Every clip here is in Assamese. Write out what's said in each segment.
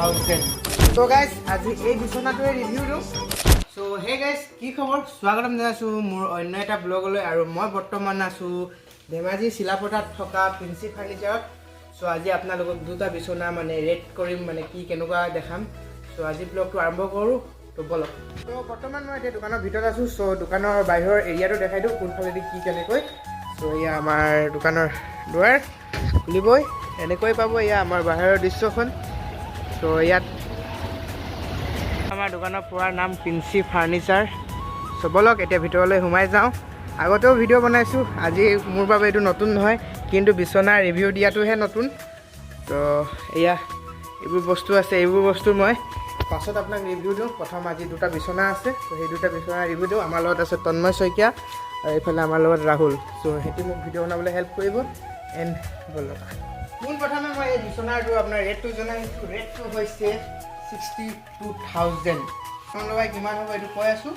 So guys, আজি এই বিছনাটোৰ ৰিভিউ দিওঁ। So hey guys, কি খবৰ? স্বাগতম জনাইছোঁ মোৰ অন্য এটা ব্লগলৈ আৰু মই বৰ্তমান আছোঁ ধেমাজি চিলাপথাৰত থকা প্ৰিন্সি ফাৰ্নিচাৰত। So আজি আপোনালোকক দুটা বিছনা মানে ৰেট কৰিম, মানে কি কেনেকুৱা দেখাম। So আজি ব্লগটো আৰম্ভ কৰোঁ, তো বলক। তো বৰ্তমান মই এতিয়া দোকানৰ ভিতৰত আছোঁ। So দোকানৰ বাহিৰৰ এৰিয়াটো দেখাই দিওঁ কোনফালেদি কি কেনেকৈ। So এয়া আমাৰ দোকানৰ দুৱাৰ খুলিবই এনেকৈ পাব, এয়া আমাৰ বাহিৰৰ দৃশ্যখন। তো ইয়াত আমাৰ দোকানৰ পুৰাৰ নাম প্ৰিন্সি ফাৰ্নিচাৰ। চ' বলক এতিয়া ভিতৰলৈ সোমাই যাওঁ। আগতেও ভিডিঅ' বনাইছোঁ, আজি মোৰ বাবে এইটো নতুন নহয়, কিন্তু বিচনাৰ ৰিভিউ দিয়াটোহে নতুন। তো এয়া এইবোৰ বস্তু আছে, এইবোৰ বস্তু মই পাছত আপোনাক ৰিভিউ দিওঁ। প্ৰথম আজি দুটা বিচনা আছে, তো সেই দুটা বিচনা ৰিভিউ দিওঁ। আমাৰ লগত আছে তন্ময় শইকীয়া আৰু এইফালে আমাৰ লগত ৰাহুল। চ' সিহঁতি মোক ভিডিঅ' বনাবলৈ হেল্প কৰিব। এণ্ড বলক পোনপ্ৰথমে মই এই বিচনাৰটো আপোনাৰ ৰেটটো জনাইছোঁ। ৰেটটো হৈছে 62,000। ফোন লগাই কিমান হ'ব এইটো কৈ আছোঁ,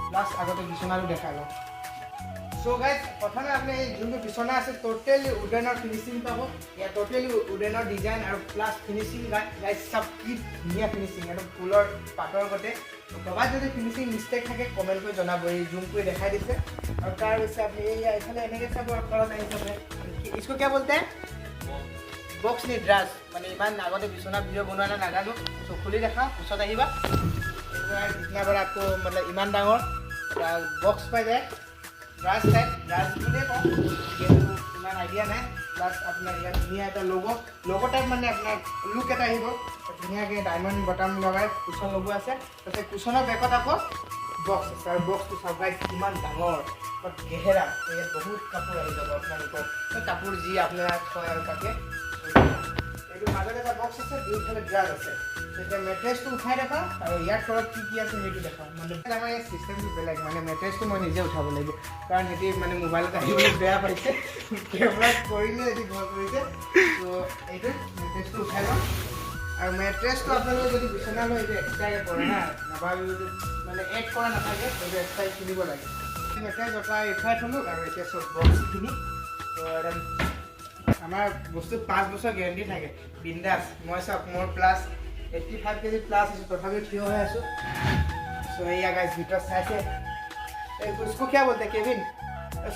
প্লাছ আগতে বিচনাটো দেখাই লওঁ। চ' গাইজ প্ৰথমে আপুনি এই যোনটো বিচনা আছে ট'টেলি উডেনৰ ফিনিচিং পাব। ইয়াত ট'টেলি উডেনৰ ডিজাইন আৰু প্লাছ ফিনিচিং গাইজ চব কি ধুনীয়া ফিনিচিং, একদম ফুলৰ পাতৰ গতে। ক'ৰবাত যদি ফিনিচিং মিষ্টেক থাকে কমেণ্ট কৰি জনাব। এই জুম কৰি দেখাই দিছে। আৰু তাৰ পিছত আপুনি এইফালে এনেকৈ চাব, তলত আহি চাব इसको क्या बोलते हैं? বক্স নি ড্ৰাছ, মানে ইমান আগতে বিচনা ভিডিঅ' বনোৱা নাই নাজানো। চ' খুলি দেখা ওচৰত আহিবা। বিচনা পৰা আকৌ মানে ইমান ডাঙৰ বক্স পাই যায়, ড্ৰাছ টাইপ, ড্ৰাছ বুলিয়ে কওঁ, কিন্তু ইমান আইডিয়া নাই। প্লাছ আপোনাৰ ইয়াত ধুনীয়া এটা লগো টাইপ, মানে আপোনাৰ লুক এটা আহিব। ধুনীয়াকৈ ডায়মণ্ড বটাম লগাই কুচন লগোৱা আছে। তাৰপিছত কুচনৰ বেকত আকৌ বক্স আছে, আৰু বক্সটো চাব গাইজ কিমান ডাঙৰ, গেহেৰা। ইয়াত বহুত কাপোৰ আহি যাব আপোনালোকৰ, কাপোৰ যি আপোনাৰ থয় আৰু তাকে। এইটো মাজত এটা বক্স আছে, দুইফালে ড্ৰাছ আছে। এতিয়া মেট্ৰেছটো উঠাই দেখাওঁ আৰু ইয়াৰ তলত কি কি আছে সেইটো দেখাওঁ। মানে আমাৰ এই চিষ্টেমটো বেলেগ, মানে মেট্ৰেছটো মই নিজে উঠাব লাগিব, কাৰণ সিহঁতি মানে মোবাইলত আহিবলৈ বেয়া পাইছে, কেমেৰাত কৰিলে সিহঁতি ঘৰ কৰিছে। ত' এইটো মেট্ৰেছটো উঠাই লওঁ। আৰু মেট্ৰেছটো আপোনালোকে যদি বিচনা লয় এইটো এক্সট্ৰাকৈ কৰে হা, নাভাবি মানে এড কৰা নাথাকে, সেইটো এক্সট্ৰাই কিনিব লাগে। মেট্ৰেছ উঠাই থ'লোঁ আৰু এতিয়া চব বক্সখিনি। তো একদম আমাৰ বস্তু 5 বছৰ গেৰেণ্টি থাকে, বিন্দাছ। মই চাওক মোৰ প্লাছ 85 কেজি প্লাছ আছোঁ, তথাপিও থিয় হৈ আছোঁ। চ' এয়া গাইজ ভিতৰত চাইছে, उसको क्या बोलते हैं, केबिन?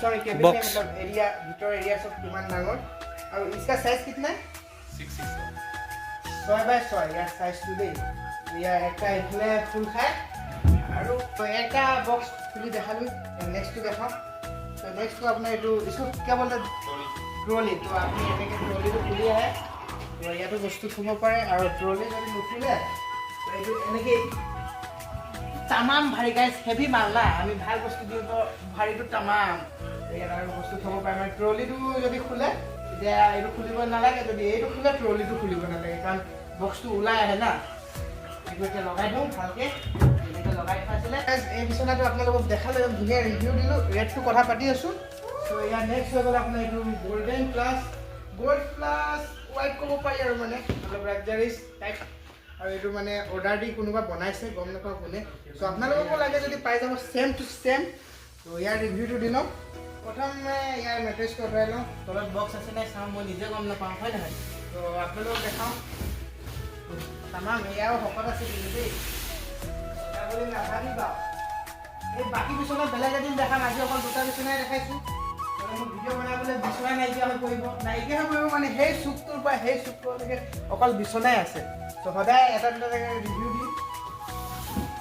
सॉरी केबिन नहीं, मतलब एरिया, ভিতৰ এৰিয়া চব কিমান ডাঙৰ। আৰু इसका साइज कितना है? 6x6 ইয়াৰ চাইজটো দেই। ইয়াৰ একটা এইফালে ফুল খায় আৰু এটা বক্স খুলি দেখালোঁ। নেক্সটটো দেখাওঁ। তো নেক্সটটো আপোনাৰ এইটো इसको क्या बोलते हैं? ট্ৰলি। তো আপুনি এনেকৈ ট্ৰলিটো খুলি আহে, তো ইয়াতো বস্তু থ'ব পাৰে। আৰু ট্ৰলি যদি নুখুলে তো এইটো এনেকৈ তামাম ভাৰী গাইজ, হেভি মাল না, আমি ভাল বস্তু দিওঁ তো ভাৰীটো তামাম। ইয়াত আৰু বস্তু থ'ব পাৰে। মানে ট্ৰলিটো যদি খোলে তেতিয়া এইটো খুলিব নালাগে, যদি এইটো খোলে ট্ৰলিটো খুলিব নালাগে, কাৰণ বক্সটো ওলাই আহে না। এইটো এতিয়া লগাই দিওঁ ভালকৈ, এনেকৈ লগাই থোৱা আছিলে। এই বিচনাটো আপোনালোকক দেখালোঁ, ধুনীয়া ৰিভিউ দিলোঁ, ৰেটটো কথা পাতি আছোঁ। চ' ইয়াৰ নেক্সট হৈ গ'ল আপোনাৰ এইটো গল্ডেন প্লাছ হোৱাইট ক'ব পাৰি, আৰু মানে অলপ লাক্সাৰিছ টাইপ। আৰু এইটো মানে অৰ্ডাৰ দি কোনোবা বনাইছে, গম নাপাওঁ কোনে। চ' আপোনালোককো লাগে যদি পাই যাব ছেম টু ছেম। ত' ইয়াৰ ৰিভিউটো দি লওঁ। প্ৰথম ইয়াৰ মেট্ৰেছটো আঁতৰাই লওঁ, তলত বক্স আছে নাই চাওঁ, মই নিজে গম নাপাওঁ, হয় নহয়। ত' আপোনালোকক দেখাওঁ। তামাম এয়াও শকত আছে কিন্তু দেই, এটা বুলি নাভাবিবা। এই বাকী বিচনা বেলেগ এদিন দেখাম, আজি অকল দুটা বিচনাই দেখাইছোঁ। মানে মোৰ ভিডিঅ' বনাবলৈ বিচনা নাইকিয়া হৈ পৰিব মানে সেই চুকটোৰ পৰা সেই চুকটোলৈকে অকল বিচনাই আছে। ত' সদায় এটা দুটা জেগাত ৰিভিউ দিম।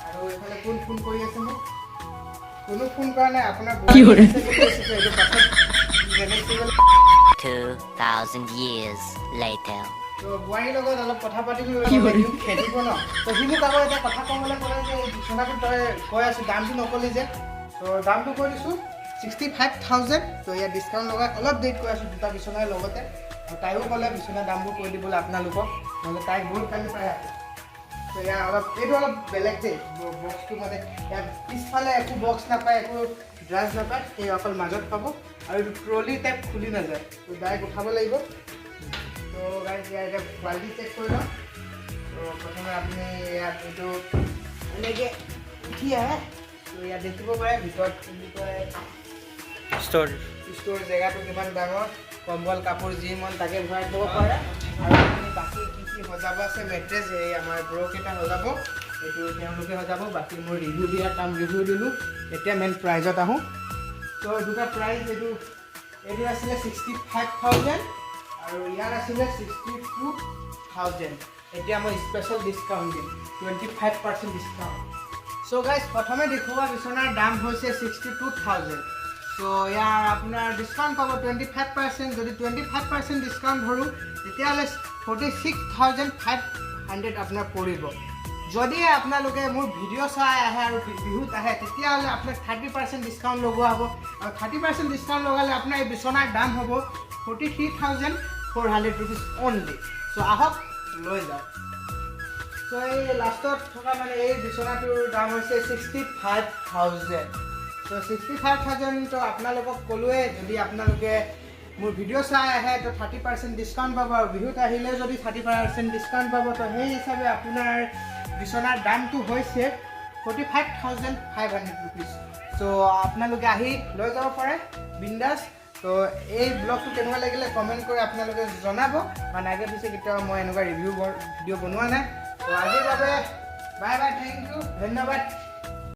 আৰু এইফালে কোন ফোন কৰি আছে মোক, কোনো ফোন কৰা নাই, আপোনাৰ 2,000 years later. তো বোৱাৰীৰ লগত অলপ কথা পাতিলোঁ, খেদিব ন। তো সি মোক আকৌ এটা কথা ক'বলৈ ক'লে যে এই বিচনাটো তই কৈ আছোঁ, দামটো নকলি যে। তো দামটো কৈ দিছোঁ 65,000। তো ইয়াত ডিছকাউণ্ট লগাই অলপ দেৰিত কৈ আছোঁ, দুটা বিচনাৰ লগতে। আৰু তাইও ক'লে বিচনাৰ দামবোৰ কৈ দিবলৈ আপোনালোকক, নহ'লে তাইক বহুত কালি পাই আছে। তো ইয়াৰ এইটো অলপ বেলেগ দেই, বক্সটো মানে ইয়াত পিছফালে একো বক্স নাপায়, একো ড্ৰাছ নাপায়, সেই অকল মাজত পাব। আৰু এইটো ট্ৰলি টাইপ খুলি নাযায়, তো ডাইৰেক্ট উঠাব লাগিব। তো গাইজ ইয়াৰ এতিয়া কোৱালিটি চেক কৰি লওঁ। তো প্ৰথমে আপুনি ইয়াত এইটো এনেকৈ উঠি আহে, তো ইয়াত দেখিব পাৰে ভিতৰত কি কয় ষ্ট'ৰ জেগাটো কিমান ডাঙৰ, কম্বল কাপোৰ যি মন তাকে ভৰাই থ'ব পাৰে। আৰু আপুনি বাকী কি বাকী সজাব আছে মেট্ৰেছ এই আমাৰ ব্ৰ'কেইটা সজাব এইটো তেওঁলোকে সজাব বাকী মই ৰিভিউ দিয়াৰ কাম ৰিভিউ দিলোঁ এতিয়া মেইন প্ৰাইজত আহোঁ ত' দুটা প্ৰাইজ এইটো আছিলে 65,000 আৰু ইয়াৰ আছিলে 62,000 এতিয়া মই স্পেচিয়েল ডিছকাউণ্ট দিম 25% ডিছকাউণ্ট চ' গাইজ প্ৰথমে দেখুওৱা বিচনাৰ দাম হৈছে 62,000 চ' ইয়াৰ আপোনাৰ ডিছকাউণ্ট পাব 25% যদি 25% ডিছকাউণ্ট ধৰোঁ তেতিয়াহ'লে 46,500 আপোনাৰ পৰিব যদি আপোনালোকে মোৰ ভিডিঅ' চাই আহে আৰু বিহুত আহে তেতিয়াহ'লে আপোনাক 30% ডিছকাউণ্ট লগোৱা হ'ব আৰু 30% ডিছকাউণ্ট লগালে আপোনাৰ এই বিচনাৰ দাম হ'ব 43,400 ৰুপিজ অনলি চ' আহক লৈ যাওক চ' এই লাষ্টত থকা মানে এই বিচনাটোৰ দাম হৈছে 65,000 চ' 65,000 তো আপোনালোকক ক'লোৱে যদি আপোনালোকে মোৰ ভিডিঅ' চাই আহে তো 30% ডিছকাউণ্ট পাব আৰু বিহুত আহিলে যদি 30% ডিছকাউণ্ট পাব তো সেই হিচাপে আপোনাৰ বিচনাৰ দামটো হৈছে 45,500 ৰুপিজ চ' আপোনালোকে আহি লৈ যাব পাৰে বিন্দাছ তো এই ব্লগটো কেনেকুৱা লাগিলে কমেণ্ট কৰি আপোনালোকে জনাব মানে আগে পিছে কেতিয়াও মই এনেকুৱা ৰিভিউ ভিডিঅ' বনোৱা নাই তো আজিৰ বাবে বাই বাই থেংক ইউ ধন্যবাদ